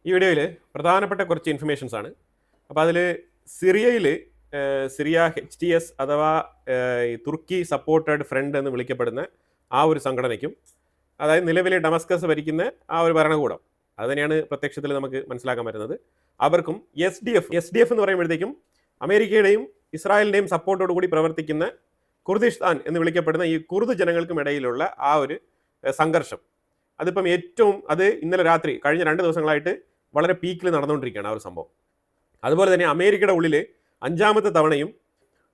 ഈ വീഡിയോയിൽ പ്രധാനപ്പെട്ട കുറച്ച് ഇൻഫർമേഷൻസ് ആണ്. അപ്പോൾ അതിൽ സിറിയയിൽ സിറിയ HTS അഥവാ ഈ തുർക്കി സപ്പോർട്ടഡ് ഫ്രണ്ട് എന്ന് വിളിക്കപ്പെടുന്ന ആ ഒരു സംഘടനയ്ക്കും, അതായത് നിലവിലെ ഡമസ്കസ് ഭരിക്കുന്ന ആ ഒരു ഭരണകൂടം, അത് തന്നെയാണ് പ്രത്യക്ഷത്തിൽ നമുക്ക് മനസ്സിലാക്കാൻ പറ്റുന്നത്, അവർക്കും SDF എന്ന് പറയുമ്പോഴത്തേക്കും അമേരിക്കയുടെയും ഇസ്രായേലിൻ്റെയും സപ്പോർട്ടോടു കൂടി പ്രവർത്തിക്കുന്ന കുർദിസ്ഥാൻ എന്ന് വിളിക്കപ്പെടുന്ന ഈ കുർദ് ജനങ്ങൾക്കും ഇടയിലുള്ള ആ ഒരു സംഘർഷം, അതിപ്പം അത് ഇന്നലെ രാത്രി കഴിഞ്ഞ 2 ദിവസങ്ങളായിട്ട് വളരെ പീക്കിൽ നടന്നുകൊണ്ടിരിക്കുകയാണ് ആ ഒരു സംഭവം. അതുപോലെ തന്നെ അമേരിക്കയുടെ ഉള്ളിൽ 5ാമത്തെ തവണയും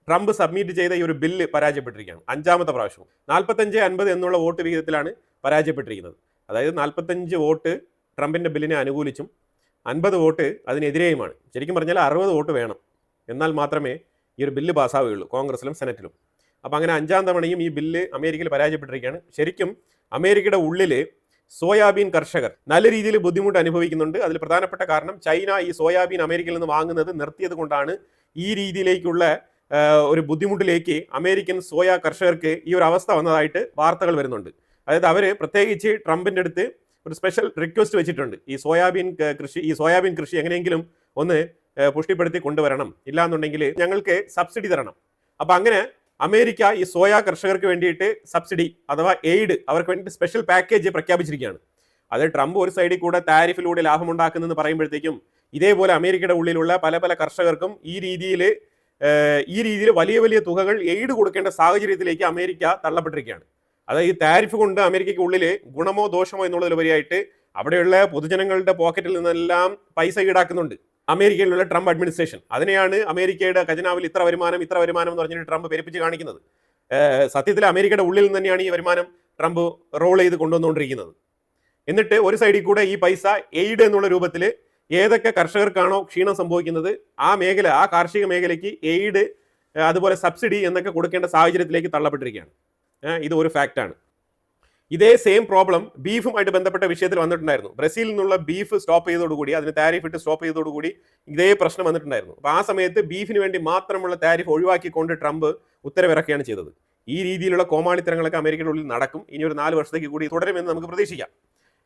ട്രംപ് സബ്മിറ്റ് ചെയ്ത ഈ ഒരു ബില്ല് പരാജയപ്പെട്ടിരിക്കുകയാണ്. 5ാമത്തെ പ്രാവശ്യവും 45-50 എന്നുള്ള വോട്ട് വിഹിതത്തിലാണ് പരാജയപ്പെട്ടിരിക്കുന്നത്. അതായത് 45 വോട്ട് ട്രംപിൻ്റെ ബില്ലിനെ അനുകൂലിച്ചും 50 വോട്ട് അതിനെതിരെയുമാണ്. ശരിക്കും പറഞ്ഞാൽ 60 വോട്ട് വേണം, എന്നാൽ മാത്രമേ ഈ ഒരു ബില്ല് പാസ്സാവുകയുള്ളൂ കോൺഗ്രസിലും സെനറ്റിലും. അപ്പോൾ അങ്ങനെ 5ാം തവണയും ഈ ബില്ല് അമേരിക്കയിൽ പരാജയപ്പെട്ടിരിക്കുകയാണ്. ശരിക്കും അമേരിക്കയുടെ ഉള്ളിൽ സോയാബീൻ കർഷകർ നല്ല രീതിയിൽ ബുദ്ധിമുട്ട് അനുഭവിക്കുന്നുണ്ട്. അതിൽ പ്രധാനപ്പെട്ട കാരണം ചൈന ഈ സോയാബീൻ അമേരിക്കയിൽ നിന്ന് വാങ്ങുന്നത് നിർത്തിയത് കൊണ്ടാണ് ഈ രീതിയിലേക്കുള്ള ഒരു ബുദ്ധിമുട്ടിലേക്ക് അമേരിക്കൻ സോയ കർഷകർക്ക് ഈ ഒരു അവസ്ഥ വന്നതായിട്ട് വാർത്തകൾ വരുന്നുണ്ട്. അതായത് അവർ പ്രത്യേകിച്ച് ട്രംപിൻ്റെ അടുത്ത് ഒരു സ്പെഷ്യൽ റിക്വസ്റ്റ് വെച്ചിട്ടുണ്ട്. ഈ സോയാബീൻ കൃഷി എങ്ങനെയെങ്കിലും ഒന്ന് പുഷ്ടിപ്പെടുത്തി കൊണ്ടുവരണം, ഇല്ലാന്നുണ്ടെങ്കിൽ ഞങ്ങൾക്ക് സബ്സിഡി തരണം. അപ്പം അങ്ങനെ അമേരിക്ക ഈ സോയ കർഷകർക്ക് വേണ്ടിയിട്ട് സബ്സിഡി അഥവാ എയ്ഡ് അവർക്ക് വേണ്ടിയിട്ട് സ്പെഷ്യൽ പാക്കേജ് പ്രഖ്യാപിച്ചിരിക്കുകയാണ്. അത് ട്രംപ് ഒരു സൈഡിൽ കൂടെ താരിഫിലൂടെ ലാഭമുണ്ടാക്കുന്നെന്ന് പറയുമ്പോഴത്തേക്കും ഇതേപോലെ അമേരിക്കയുടെ ഉള്ളിലുള്ള പല കർഷകർക്കും ഈ രീതിയിൽ വലിയ വലിയ തുകകൾ എയ്ഡ് കൊടുക്കേണ്ട സാഹചര്യത്തിലേക്ക് അമേരിക്ക തള്ളപ്പെട്ടിരിക്കുകയാണ്. അതായത് ഈ താരിഫ് കൊണ്ട് അമേരിക്കയ്ക്ക് ഉള്ളിൽ ഗുണമോ ദോഷമോ എന്നുള്ളതിലുപരിയായിട്ട് അവിടെയുള്ള പൊതുജനങ്ങളുടെ പോക്കറ്റിൽ നിന്നെല്ലാം പൈസ ഈടാക്കുന്നുണ്ട് അമേരിക്കയിലുള്ള ട്രംപ് അഡ്മിനിസ്ട്രേഷൻ. അതിനെയാണ് അമേരിക്കയുടെ ഖജനാവിൽ ഇത്ര വരുമാനം എന്ന് പറഞ്ഞിട്ട് ട്രംപ് പെരുപ്പിച്ച് കാണിക്കുന്നത്. സത്യത്തിൽ അമേരിക്കയുടെ ഉള്ളിൽ നിന്ന് തന്നെയാണ് ഈ വരുമാനം ട്രംപ് റോൾ ചെയ്ത് കൊണ്ടുവന്നുകൊണ്ടിരിക്കുന്നത്. എന്നിട്ട് ഒരു സൈഡിൽ കൂടെ ഈ പൈസ എയ്ഡ് എന്നുള്ള രൂപത്തിൽ ഏതൊക്കെ കർഷകർക്കാണോ ക്ഷീണം സംഭവിക്കുന്നത് ആ കാർഷിക മേഖലയ്ക്ക് എയ്ഡ് അതുപോലെ സബ്സിഡി എന്നൊക്കെ കൊടുക്കേണ്ട സാഹചര്യത്തിലേക്ക് തള്ളപ്പെട്ടിരിക്കുകയാണ്. ഇത് ഒരു ഫാക്റ്റാണ്. ഇതേ സെയിം പ്രോബ്ലം ബീഫുമായിട്ട് ബന്ധപ്പെട്ട വിഷയത്തിൽ വന്നിട്ടുണ്ടായിരുന്നു. ബ്രസീലിൽ നിന്നുള്ള ബീഫ് സ്റ്റോപ്പ് ചെയ്തതോടുകൂടി, അതിന് താരിഫ് ഇട്ട് സ്റ്റോപ്പ് ചെയ്തതോടുകൂടി ഇതേ പ്രശ്നം വന്നിട്ടുണ്ടായിരുന്നു. അപ്പോൾ ആ സമയത്ത് ബീഫിന് വേണ്ടി മാത്രമുള്ള താരിഫ് ഒഴിവാക്കിക്കൊണ്ട് ട്രംപ് ഉത്തരവിറക്കുകയാണ് ചെയ്തത്. ഈ രീതിയിലുള്ള കോമാളിത്തരങ്ങളൊക്കെ അമേരിക്കയുടെ ഉള്ളിൽ നടക്കും. ഇനി ഒരു 4 വർഷത്തേക്ക് കൂടി തുടരുമെന്ന് നമുക്ക് പ്രതീക്ഷിക്കാം.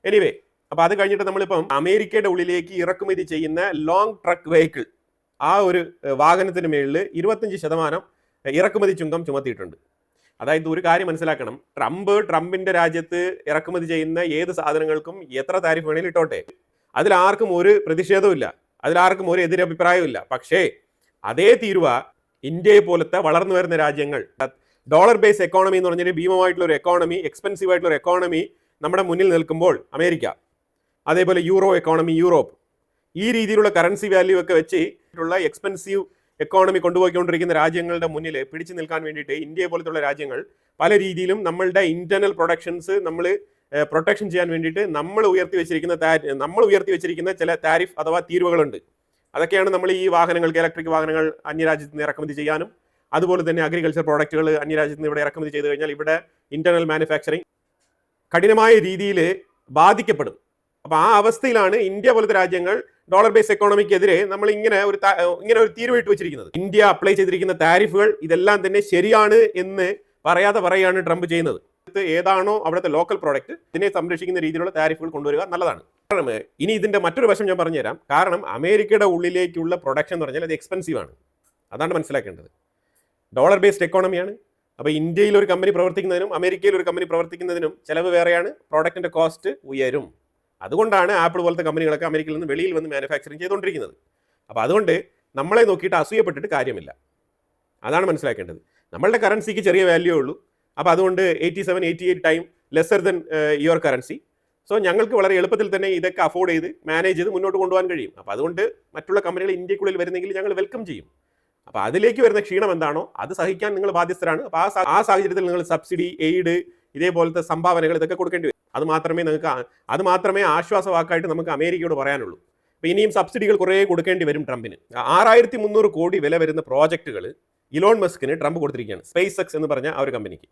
എനിവേ, അപ്പോൾ അത് കഴിഞ്ഞിട്ട് നമ്മളിപ്പം അമേരിക്കയുടെ ഉള്ളിലേക്ക് ഇറക്കുമതി ചെയ്യുന്ന ലോങ് ട്രക്ക് വെഹിക്കിൾ ആ ഒരു വാഹനത്തിന് മേളിൽ 25% ഇറക്കുമതി ചുങ്കം ചുമത്തിയിട്ടുണ്ട്. അതായത് ഒരു കാര്യം മനസ്സിലാക്കണം, ട്രംപിന്റെ രാജ്യത്ത് ഇറക്കുമതി ചെയ്യുന്ന ഏത് സാധനങ്ങൾക്കും എത്ര താരിഫ് വേണേലും ഇട്ടോട്ടെ, അതിലാർക്കും ഒരു പ്രതിഷേധവും, അതിലാർക്കും ഒരു എതിരഭിപ്രായവും ഇല്ല. പക്ഷേ അതേ തീരുവ ഇന്ത്യയെ പോലത്തെ വളർന്നു വരുന്ന രാജ്യങ്ങൾ, ഡോളർ ബേസ് എക്കോണമി എന്ന് പറഞ്ഞൊരു ഭീമമായിട്ടുള്ള ഒരു എക്കോണമി, എക്സ്പെൻസീവ് ആയിട്ടുള്ള ഒരു എക്കോണമി നമ്മുടെ മുന്നിൽ നിൽക്കുമ്പോൾ അമേരിക്ക, അതേപോലെ യൂറോപ്പ്, ഈ രീതിയിലുള്ള കറൻസി വാല്യൂ ഒക്കെ വെച്ചിട്ടുള്ള എക്സ്പെൻസീവ് എക്കോണമി കൊണ്ടുപോയിക്കൊണ്ടിരിക്കുന്ന രാജ്യങ്ങളുടെ മുന്നിൽ പിടിച്ചു നിൽക്കാൻ വേണ്ടിയിട്ട് ഇന്ത്യയെ പോലത്തുള്ള രാജ്യങ്ങൾ പല രീതിയിലും നമ്മളുടെ ഇന്റർണൽ പ്രൊഡക്ഷൻസ് നമ്മൾ പ്രൊട്ടക്ഷൻ ചെയ്യാൻ വേണ്ടിയിട്ട് നമ്മൾ ഉയർത്തി വെച്ചിരിക്കുന്ന ചില താരിഫ് അഥവാ തീരുവകളുണ്ട്. അതൊക്കെയാണ് നമ്മൾ ഈ വാഹനങ്ങൾക്ക്, ഇലക്ട്രിക് വാഹനങ്ങൾ അന്യരാജ്യത്ത് നിന്ന് ഇറക്കുമതി ചെയ്യാനും, അതുപോലെ തന്നെ അഗ്രികൾച്ചർ പ്രോഡക്റ്റുകൾ അന്യരാജ്യത്ത് നിന്ന് ഇവിടെ ഇറക്കുമതി ചെയ്ത് കഴിഞ്ഞാൽ ഇവിടെ ഇന്റർണൽ മാനുഫാക്ചറിങ് കഠിനമായ രീതിയിൽ ബാധിക്കപ്പെടും. അപ്പോൾ ആ അവസ്ഥയിലാണ് ഇന്ത്യ പോലത്തെ രാജ്യങ്ങൾ ഡോളർ ബേസ് എക്കോണമിക്കെതിരെ നമ്മൾ ഇങ്ങനെ ഒരു തീരുവയിട്ട് വെച്ചിരിക്കുന്നത്. ഇന്ത്യ അപ്ലൈ ചെയ്തിരിക്കുന്ന താരിഫുകൾ ഇതെല്ലാം തന്നെ ശരിയാണ് എന്ന് പറയാണ് ട്രംപ് ചെയ്യുന്നത്. ഏതാണോ അവിടുത്തെ ലോക്കൽ പ്രോഡക്റ്റ് ഇതിനെ സംരക്ഷിക്കുന്ന രീതിയിലുള്ള താരിഫുകൾ കൊണ്ടുവരിക നല്ലതാണ്. ഇനി ഇതിന്റെ മറ്റൊരു വശം ഞാൻ പറഞ്ഞുതരാം. കാരണം അമേരിക്കയുടെ ഉള്ളിലേക്കുള്ള പ്രൊഡക്ഷൻ എന്ന് പറഞ്ഞാൽ അത് എക്സ്പെൻസീവ് ആണ്. അതാണ് മനസ്സിലാക്കേണ്ടത്. ഡോളർ ബേസ്ഡ് എക്കോണമിയാണ്. അപ്പോൾ ഇന്ത്യയിൽ ഒരു കമ്പനി പ്രവർത്തിക്കുന്നതിനും അമേരിക്കയിൽ ഒരു കമ്പനി പ്രവർത്തിക്കുന്നതിനും ചിലവ് വേറെയാണ്, പ്രോഡക്റ്റിന്റെ കോസ്റ്റ് ഉയരും. അതുകൊണ്ടാണ് ആപ്പിൾ പോലത്തെ കമ്പനികളൊക്കെ അമേരിക്കയിൽ നിന്ന് വെളിയിൽ വന്ന് മാനുഫാക്ചറിങ് ചെയ്തുകൊണ്ടിരിക്കുന്നത്. അപ്പോൾ അതുകൊണ്ട് നമ്മളെ നോക്കിയിട്ട് അസൂയപ്പെട്ടിട്ട് കാര്യമില്ല. അതാണ് മനസ്സിലാക്കേണ്ടത്. നമ്മളുടെ കറൻസിക്ക് ചെറിയ വാല്യൂ ഉള്ളൂ. അപ്പോൾ അതുകൊണ്ട് 87-88 time lesser than your currency. So ഞങ്ങൾക്ക് വളരെ എളുപ്പത്തിൽ തന്നെ ഇതൊക്കെ അഫോർഡ് ചെയ്ത് മാനേജ് ചെയ്ത് മുന്നോട്ട് കൊണ്ടുപോകാൻ കഴിയും. അപ്പോൾ അതുകൊണ്ട് മറ്റുള്ള കമ്പനികൾ ഇന്ത്യക്കുള്ളിൽ വരുന്നെങ്കിൽ ഞങ്ങൾ വെൽക്കം ചെയ്യും. അപ്പോൾ അതിലേക്ക് വരുന്ന ക്ഷീണം എന്താണോ അത് സഹിക്കാൻ നിങ്ങൾ ബാധ്യസ്ഥരാണ്. അപ്പോൾ ആ സാഹചര്യത്തിൽ നിങ്ങൾ സബ്സിഡി, എയ്ഡ്, ഇതേപോലത്തെ സംഭാവനകൾ ഇതൊക്കെ കൊടുക്കേണ്ടി വരും. അത് മാത്രമേ ആശ്വാസവാക്കായിട്ട് നമുക്ക് അമേരിക്കയോട് പറയാനുള്ളൂ. അപ്പോൾ ഇനിയും സബ്സിഡികൾ കുറേ കൊടുക്കേണ്ടി വരും ട്രംപിന്. 6300 കോടി വില വരുന്ന പ്രോജക്റ്റുകൾ ഇലോൺ മസ്കിന് ട്രംപ് കൊടുത്തിരിക്കുകയാണ്. സ്പേസ് എക്സ് എന്ന് പറഞ്ഞ ആ ഒരു കമ്പനിക്ക്.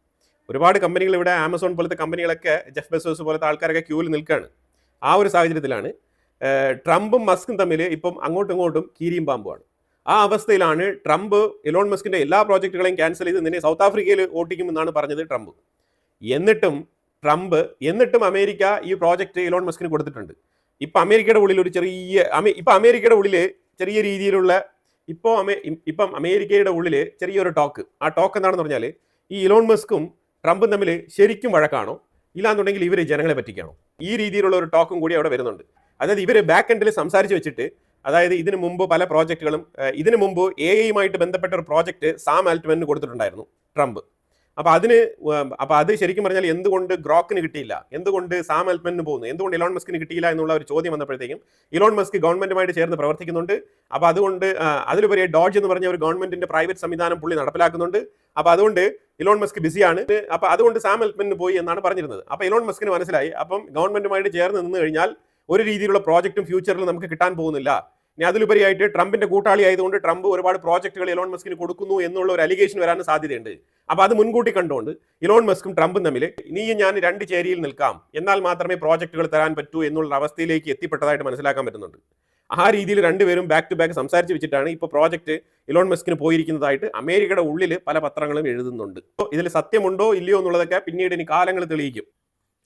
ഒരുപാട് കമ്പനികൾ ഇവിടെ, ആമസോൺ പോലത്തെ കമ്പനികളൊക്കെ, ജെഫ് ബെസോസ് പോലത്തെ ആൾക്കാരൊക്കെ ക്യൂവിൽ നിൽക്കുകയാണ്. ആ ഒരു സാഹചര്യത്തിലാണ് ട്രംപും മസ്കും തമ്മിൽ ഇപ്പം അങ്ങോട്ടും ഇങ്ങോട്ടും കീരിയും പാമ്പുമാണ്. ആ അവസ്ഥയിലാണ് ട്രംപ് ഇലോൺ മസ്കിന്റെ എല്ലാ പ്രോജക്റ്റുകളെയും ക്യാൻസൽ ചെയ്ത് നിന്നെ സൗത്ത് ആഫ്രിക്കയിൽ ഓട്ടിക്കുമെന്നാണ് പറഞ്ഞത് എന്നിട്ടും അമേരിക്ക ഈ പ്രോജക്റ്റ് ഇലോൺ മസ്കിന് കൊടുത്തിട്ടുണ്ട്. ഇപ്പം അമേരിക്കയുടെ ഉള്ളിൽ ഒരു അമേരിക്കയുടെ ഉള്ളിൽ ചെറിയ രീതിയിലുള്ള ഇപ്പം അമേരിക്കയുടെ ഉള്ളിൽ ചെറിയൊരു ടോക്ക്. ആ ടോക്ക് എന്താണെന്ന് പറഞ്ഞാൽ ഈ ഇലോൺ മസ്കും ട്രംപും തമ്മിൽ ശരിക്കും വഴക്കാണോ, ഇല്ലാന്നുണ്ടെങ്കിൽ ഇവർ ജനങ്ങളെ പറ്റിക്കാണോ, ഈ രീതിയിലുള്ള ഒരു ടോക്കും കൂടി അവിടെ വരുന്നുണ്ട്. അതായത് ഇവർ ബാക്ക് എൻഡിൽ സംസാരിച്ച് വെച്ചിട്ട്, അതായത് ഇതിനു മുമ്പ് പല പ്രോജക്റ്റുകളും, ഇതിനു മുമ്പ് AI ബന്ധപ്പെട്ട ഒരു പ്രോജക്റ്റ് സാം ആൽറ്റ്മാന് കൊടുത്തിട്ടുണ്ടായിരുന്നു ട്രംപ്. അപ്പോൾ അത് ശരിക്കും പറഞ്ഞാൽ എന്തുകൊണ്ട് ഗ്രോക്കിന് കിട്ടിയില്ല, എന്തുകൊണ്ട് സാം ആൽറ്റ്മാന് പോകുന്നു, എന്തുകൊണ്ട് ഇലോൺ മസ്കിന് കിട്ടിയില്ല എന്നുള്ള ഒരു ചോദ്യം വന്നപ്പോഴത്തേക്കും ഇലോൺ മസ്ക് ഗവൺമെന്റുമായിട്ട് ചേർന്ന് പ്രവർത്തിക്കുന്നുണ്ട്. അപ്പോൾ അതുകൊണ്ട് അതിലുപരി ഡോഡ്ജ് എന്ന് പറഞ്ഞ ഒരു ഗവൺമെന്റിന്റെ പ്രൈവറ്റ് സംവിധാനം പുള്ളി നടപ്പിലാക്കുന്നുണ്ട്. അപ്പോൾ അതുകൊണ്ട് ഇലോൺ മസ്ക് ബിസിയാണ്. അപ്പോൾ അതുകൊണ്ട് സാം ആൽറ്റ്മാന് പോയി എന്നാണ് പറഞ്ഞിരുന്നത്. അപ്പോൾ ഇലോൺ മസ്കിന് മനസ്സിലായി, അപ്പം ഗവൺമെന്റുമായിട്ട് ചേർന്ന് നിന്ന് കഴിഞ്ഞാൽ ഒരു രീതിയിലുള്ള പ്രോജക്റ്റും ഫ്യൂച്ചറിൽ നമുക്ക് കിട്ടാൻ പോകുന്നില്ല. ഇനി അതിലുപരിയായിട്ട് ട്രംപിന്റെ കൂട്ടാളി ആയതുകൊണ്ട് ട്രംപ് ഒരുപാട് പ്രോജക്റ്റുകൾ ഇലോൺ മസ്കിന് കൊടുക്കുന്നു എന്നുള്ള ഒരു അലിഗേഷൻ വരാൻ സാധ്യതയുണ്ട്. അപ്പോൾ അത് മുൻകൂട്ടി കണ്ടുകൊണ്ട് ഇലോൺ മസ്കും ട്രംപും തമ്മിൽ നീയും ഞാൻ രണ്ട് ചേരിയിൽ നിൽക്കാം, എന്നാൽ മാത്രമേ പ്രോജക്റ്റുകൾ തരാൻ പറ്റൂ എന്നുള്ള അവസ്ഥയിലേക്ക് എത്തിപ്പെട്ടതായിട്ട് മനസ്സിലാക്കാൻ പറ്റുന്നുണ്ട്. ആ രീതിയിൽ രണ്ടുപേരും ബാക്ക് ടു ബാക്ക് സംസാരിച്ച് വെച്ചിട്ടാണ് ഇപ്പോൾ പ്രോജക്റ്റ് ഇലോൺ മസ്കിന് പോയിരിക്കുന്നതായിട്ട് അമേരിക്കയുടെ ഉള്ളിൽ പല പത്രങ്ങളും എഴുതുന്നുണ്ട്. ഇതിൽ സത്യമുണ്ടോ ഇല്ലയോ എന്നുള്ളതൊക്കെ പിന്നീട് ഇനി കാലങ്ങൾ തെളിയിക്കും.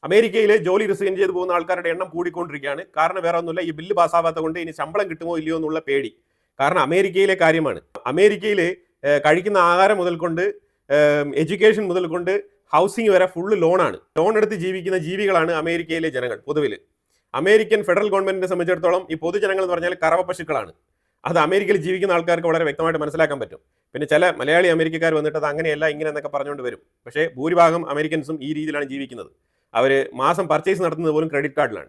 അമേരിക്കയിൽ ജോലി റിസൈൻ ചെയ്ത് പോകുന്ന ആൾക്കാരുടെ എണ്ണം കൂടിക്കൊണ്ടിരിക്കുകയാണ്. കാരണം വേറെ ഒന്നുമില്ല, ഈ ബില്ല് പാസ്സാവാത്ത കൊണ്ട് ഇനി ശമ്പളം കിട്ടുമോ ഇല്ലയോ എന്നുള്ള പേടി. കാരണം അമേരിക്കയിലെ കാര്യമാണ്. അമേരിക്കയിൽ കഴിക്കുന്ന ആഹാരം മുതൽ കൊണ്ട് എഡ്യൂക്കേഷൻ മുതൽ കൊണ്ട് ഹൗസിംഗ് വരെ ഫുള്ള് ലോണാണ്. ലോൺ എടുത്ത് ജീവിക്കുന്ന ജീവികളാണ് അമേരിക്കയിലെ ജനങ്ങൾ. പൊതുവിൽ അമേരിക്കൻ ഫെഡറൽ ഗവൺമെന്റിനെ സംബന്ധിച്ചിടത്തോളം ഈ പൊതുജനങ്ങൾ എന്ന് പറഞ്ഞാൽ കറവ പശുക്കളാണ്. അത് അമേരിക്കയിൽ ജീവിക്കുന്ന ആൾക്കാർക്ക് വളരെ വ്യക്തമായിട്ട് മനസ്സിലാക്കാൻ പറ്റും. പിന്നെ ചില മലയാളി അമേരിക്കക്കാർ വന്നിട്ട് അത് അങ്ങനെയല്ല ഇങ്ങനെ എന്നൊക്കെ പറഞ്ഞുകൊണ്ട് വരും. പക്ഷേ ഭൂരിഭാഗം അമേരിക്കൻസും ഈ രീതിയിലാണ് ജീവിക്കുന്നത്. അവർ മാസം പർച്ചേസ് നടത്തുന്നത് പോലും ക്രെഡിറ്റ് കാർഡിലാണ്.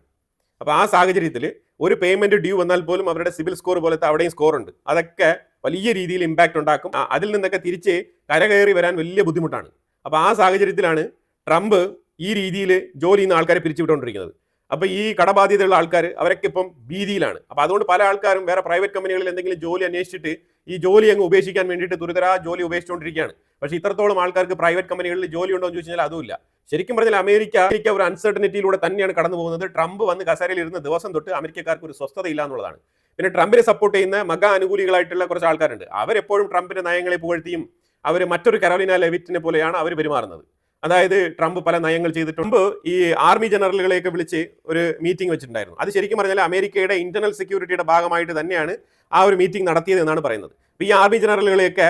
അപ്പോൾ ആ സാഹചര്യത്തിൽ ഒരു പേയ്മെന്റ് ഡ്യൂ വന്നാൽ പോലും അവരുടെ സിബിൽ സ്കോർ പോലത്തെ അവിടെയും സ്കോർ ഉണ്ട്. അതൊക്കെ വലിയ രീതിയിൽ ഇമ്പാക്റ്റ് ഉണ്ടാക്കും. അതിൽ നിന്നൊക്കെ തിരിച്ച് കരകയറി വരാൻ വലിയ ബുദ്ധിമുട്ടാണ്. അപ്പോൾ ആ സാഹചര്യത്തിലാണ് ട്രംപ് ഈ രീതിയിൽ ജോലി ചെയ്യുന്ന ആൾക്കാരെ പിരിച്ചുവിട്ടുകൊണ്ടിരിക്കുന്നത്. അപ്പോൾ ഈ കടബാധ്യതയുള്ള ആൾക്കാർ അവരൊക്കെ ഇപ്പം ഭീതിയിലാണ്. അപ്പോൾ അതുകൊണ്ട് പല ആൾക്കാരും വേറെ പ്രൈവറ്റ് കമ്പനികളിൽ എന്തെങ്കിലും ജോലി അന്വേഷിച്ചിട്ട് ഈ ജോലി അങ്ങ് ഉപേക്ഷിക്കാൻ വേണ്ടിയിട്ട് തുരിതരാ ജോലി ഉപേക്ഷിച്ചുകൊണ്ടിരിക്കുകയാണ്. പക്ഷേ ഇത്രത്തോളം ആൾക്കാർക്ക് പ്രൈവറ്റ് കമ്പനികളിൽ ജോലി ഉണ്ടോ എന്ന് ചോദിച്ചു കഴിഞ്ഞാൽ അതുമില്ല. ശരിക്കും പറഞ്ഞാൽ അമേരിക്ക ഒരു അൺസർട്ടനിറ്റിയിലൂടെ തന്നെയാണ് കടന്നു പോകുന്നത്. ട്രംപ് വന്ന് കസേരയിൽ ഇരുന്ന ദിവസം തൊട്ട് അമേരിക്കക്കാർക്ക് ഒരു സ്വസ്ഥതയില്ല എന്നുള്ളതാണ്. പിന്നെ ട്രംപിനെ സപ്പോർട്ട് ചെയ്യുന്ന മഗ അനുകൂലികളായിട്ടുള്ള കുറച്ച് ആൾക്കാരുണ്ട്. അവരെപ്പോഴും ട്രംപിന്റെ നയങ്ങളെ പുകഴ്ത്തിയും അവർ മറ്റൊരു കരോലിന ലെവിറ്റിനെ പോലെയാണ് അവർ പെരുമാറുന്നത്. അതായത് ട്രംപ് പല നയങ്ങൾ ചെയ്തിട്ടുണ്ട്. ഈ ആർമി ജനറലുകളെയൊക്കെ വിളിച്ച് ഒരു മീറ്റിംഗ് വെച്ചിട്ടുണ്ടായിരുന്നു. അത് ശരിക്കും പറഞ്ഞാൽ അമേരിക്കയുടെ ഇന്റർണൽ സെക്യൂരിറ്റിയുടെ ഭാഗമായിട്ട് തന്നെയാണ് ആ ഒരു മീറ്റിംഗ് നടത്തിയത് എന്നാണ് പറയുന്നത്. ഈ ആർമി ജനറലുകളെയൊക്കെ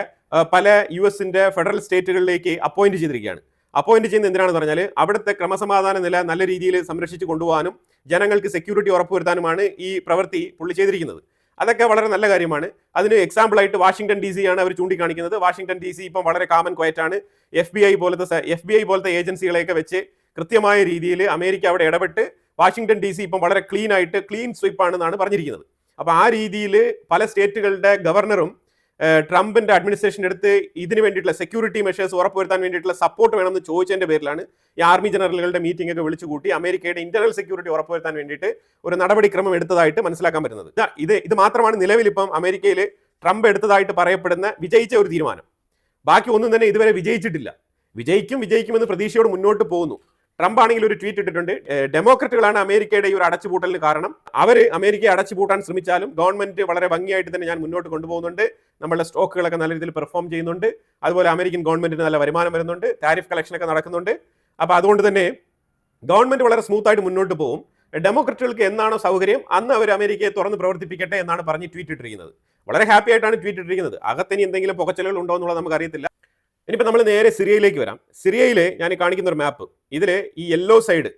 പല US ഫെഡറൽ സ്റ്റേറ്റുകളിലേക്ക് അപ്പോയിന്റ് ചെയ്തിരിക്കുകയാണ്. അപ്പോയിന്റ് ചെയ്യുന്നത് എന്തിനാണെന്ന് പറഞ്ഞാൽ അവിടുത്തെ ക്രമസമാധാന നില നല്ല രീതിയിൽ സംരക്ഷിച്ച് കൊണ്ടുപോകാനും ജനങ്ങൾക്ക് സെക്യൂരിറ്റി ഉറപ്പുവരുത്താനുമാണ് ഈ പ്രവൃത്തി പുള്ളി ചെയ്തിരിക്കുന്നത്. അതൊക്കെ വളരെ നല്ല കാര്യമാണ്. അതിന് എക്സാമ്പിളായിട്ട് വാഷിംഗ്ടൺ DC ആണ് അവർ ചൂണ്ടിക്കാണിക്കുന്നത്. വാഷിംഗ്ടൺ DC ഇപ്പം വളരെ കാമൻ ക്വയറ്റാണ്. FBI പോലത്തെ ഏജൻസികളെയൊക്കെ വെച്ച് കൃത്യമായ രീതിയിൽ അമേരിക്ക അവിടെ ഇടപെട്ട് വാഷിംഗ്ടൺ DC ഇപ്പം വളരെ ക്ലീൻ സ്വീപ്പ് ആണെന്നാണ് പറഞ്ഞിരിക്കുന്നത്. അപ്പോൾ ആ രീതിയിൽ പല സ്റ്റേറ്റുകളുടെ ഗവർണറും ട്രംപിന്റെ അഡ്മിനിസ്ട്രേഷൻ്റെ അടുത്ത് ഇതിന് വേണ്ടിയിട്ടുള്ള സെക്യൂരിറ്റി മെഷേഴ്സ് ഉറപ്പുവരുത്താൻ വേണ്ടിയിട്ടുള്ള സപ്പോർട്ട് വേണമെന്ന് ചോദിച്ചതിന്റെ പേരിലാണ് ഈ ആർമി ജനറലുകളുടെ മീറ്റിംഗ് ഒക്കെ വിളിച്ചു കൂട്ടി അമേരിക്കയുടെ ഇന്റർണൽ സെക്യൂരിറ്റി ഉറപ്പുവരുത്താൻ വേണ്ടിയിട്ട് ഒരു നടപടിക്രമം എടുത്തതായിട്ട് മനസ്സിലാക്കാൻ പറ്റുന്നത്. ഇത് മാത്രമാണ് നിലവിൽ ഇപ്പം അമേരിക്കയിൽ ട്രംപ് എടുത്തതായിട്ട് പറയപ്പെടുന്ന വിജയിച്ച ഒരു തീരുമാനം. ബാക്കി ഒന്നും തന്നെ ഇതുവരെ വിജയിച്ചിട്ടില്ല. വിജയിക്കുമെന്ന് പ്രതീക്ഷയോട് മുന്നോട്ട് പോകുന്നു. ട്രംപ് ആണെങ്കിൽ ഒരു ട്വീറ്റ് ഇട്ടിട്ടുണ്ട്, ഡെമോക്രറ്റുകളാണ് അമേരിക്കയുടെ ഈ ഒരു അടച്ചുപൂട്ടലിന് കാരണം. അവർ അമേരിക്കയെ അടച്ചുപൂട്ടാൻ ശ്രമിച്ചാലും ഗവൺമെന്റ് വളരെ ഭംഗിയായിട്ട് തന്നെ ഞാൻ മുന്നോട്ട് കൊണ്ടുപോകുന്നുണ്ട്. നമ്മളുടെ സ്റ്റോക്കുകളൊക്കെ നല്ല രീതിയിൽ പെർഫോം ചെയ്യുന്നുണ്ട്. അതുപോലെ അമേരിക്കൻ ഗവൺമെന്റിന് നല്ല വരുമാനം വരുന്നുണ്ട്. ടാരിഫ് കളക്ഷനൊക്കെ നടക്കുന്നുണ്ട്. അപ്പോൾ അതുകൊണ്ട് തന്നെ ഗവൺമെന്റ് വളരെ സ്മൂത്ത് ആയിട്ട് മുന്നോട്ട് പോകും. ഡെമോക്രറ്റുകൾക്ക് എന്നാണോ സൗകര്യം അന്ന് അവർ അമേരിക്കയെ തുറന്ന് പ്രവർത്തിപ്പിക്കട്ടെ എന്നാണ് പറഞ്ഞ് ട്വീറ്റ് ഇട്ടിരിക്കുന്നത്. വളരെ ഹാപ്പി ആയിട്ടാണ് ട്വീറ്റ് ഇട്ടിരിക്കുന്നത്. അകത്തിനി എന്തെങ്കിലും പുകച്ചലുകൾ ഉണ്ടോ എന്നുള്ളത് നമുക്കറിയത്തില്ല. ഇനിയിപ്പോൾ നമ്മൾ നേരെ സിറിയയിലേക്ക് വരാം. സിറിയയിൽ ഞാൻ കാണിക്കുന്ന ഒരു മാപ്പ്, ഇതിൽ ഈ യെല്ലോ സൈഡ്,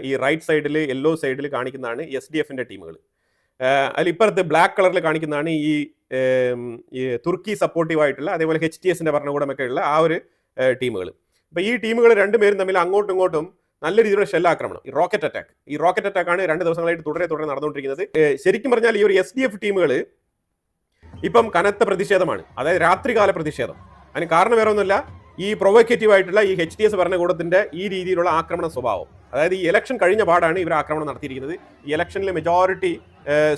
ഈ റൈറ്റ് സൈഡിൽ യെല്ലോ സൈഡിൽ കാണിക്കുന്നതാണ് SDFന്റെ ടീമുകൾ. അതിൽ ഇപ്പുറത്ത് ബ്ലാക്ക് കളറിൽ കാണിക്കുന്നതാണ് ഈ തുർക്കി സപ്പോർട്ടീവ് ആയിട്ടുള്ള അതേപോലെ HTSന്റെ ഭരണകൂടമൊക്കെ ഉള്ള ആ ഒരു ടീമുകൾ. അപ്പോൾ ഈ ടീമുകൾ രണ്ടുപേരും തമ്മിൽ അങ്ങോട്ടും ഇങ്ങോട്ടും നല്ല രീതിയിലുള്ള ഷെല്ലാക്രമണം, ഈ റോക്കറ്റ് അറ്റാക്ക് ആണ് 2 ദിവസങ്ങളായിട്ട് തുടരെ നടന്നുകൊണ്ടിരിക്കുന്നത്. ശരിക്കും പറഞ്ഞാൽ ഈ ഒരു SDF ടീമുകൾ ഇപ്പം കനത്ത പ്രതിഷേധമാണ്, അതായത് രാത്രികാല പ്രതിഷേധം. അതിന് കാരണം വേറെ ഒന്നുമില്ല, ഈ പ്രൊവോക്കേറ്റീവ് ആയിട്ടുള്ള ഈ HTS ഭരണകൂടത്തിന്റെ ഈ രീതിയിലുള്ള ആക്രമണ സ്വഭാവം. അതായത് ഈ ഇലക്ഷൻ കഴിഞ്ഞ പാടാണ് ഇവർ ആക്രമണം നടത്തിയിരിക്കുന്നത്. ഈ ഇലക്ഷനിൽ മെജോറിറ്റി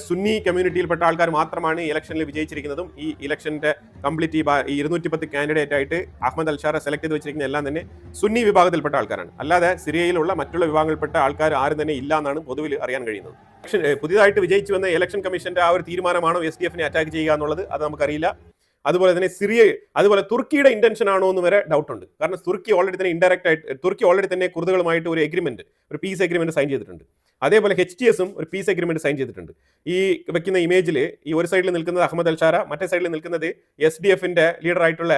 സുന്നി കമ്മ്യൂണിറ്റിയിൽപ്പെട്ട ആൾക്കാർ മാത്രമാണ് ഈ ഇലക്ഷനിൽ വിജയിച്ചിരിക്കുന്നതും. ഈ ഇലക്ഷന്റെ കംപ്ലീറ്റ് ഈ 210 കാൻഡിഡേറ്റ് ആയിട്ട് അഹമ്മദ് അൽഷാറെ സെലക്ട് ചെയ്ത് വെച്ചിരിക്കുന്ന എല്ലാം തന്നെ സുന്നി വിഭാഗത്തിൽപ്പെട്ട ആൾക്കാരാണ്. അല്ലാതെ സിറിയയിലുള്ള മറ്റുള്ള വിഭാഗങ്ങളിൽപ്പെട്ട ആൾക്കാർ ആരും തന്നെ ഇല്ല എന്നാണ് പൊതുവിൽ അറിയാൻ കഴിയുന്നത്. പുതിയതായിട്ട് വിജയിച്ചു വന്ന ഇലക്ഷൻ കമ്മീഷന്റെ ആ ഒരു തീരുമാനമാണോ SDFനെ അറ്റാക്ക് ചെയ്യുക എന്നുള്ളത് അത് നമുക്കറിയില്ല. അതുപോലെ തന്നെ അതുപോലെ തുർക്കിയുടെ ഇന്റൻഷൻ ആണോ എന്ന് വരെ ഡൗട്ട് ഉണ്ട്. കാരണം തുർക്കി ഓൾറെഡി തന്നെ കുർദുകളുമായിട്ട് ഒരു എഗ്രിമെന്റ്, ഒരു പീസ് എഗ്രിമെന്റ് സൈൻ ചെയ്തിട്ടുണ്ട്. അതേപോലെ HTSും ഒരു പീസ് എഗ്രിമെന്റ് സൈൻ ചെയ്തിട്ടുണ്ട്. ഈ വെക്കുന്ന ഇമേജിൽ ഈ ഒരു സൈഡിൽ നിൽക്കുന്നത് അഹമ്മദ് അൽഷാര, മറ്റേ സൈഡിൽ നിൽക്കുന്നത് SDFന്റെ ലീഡർ ആയിട്ടുള്ള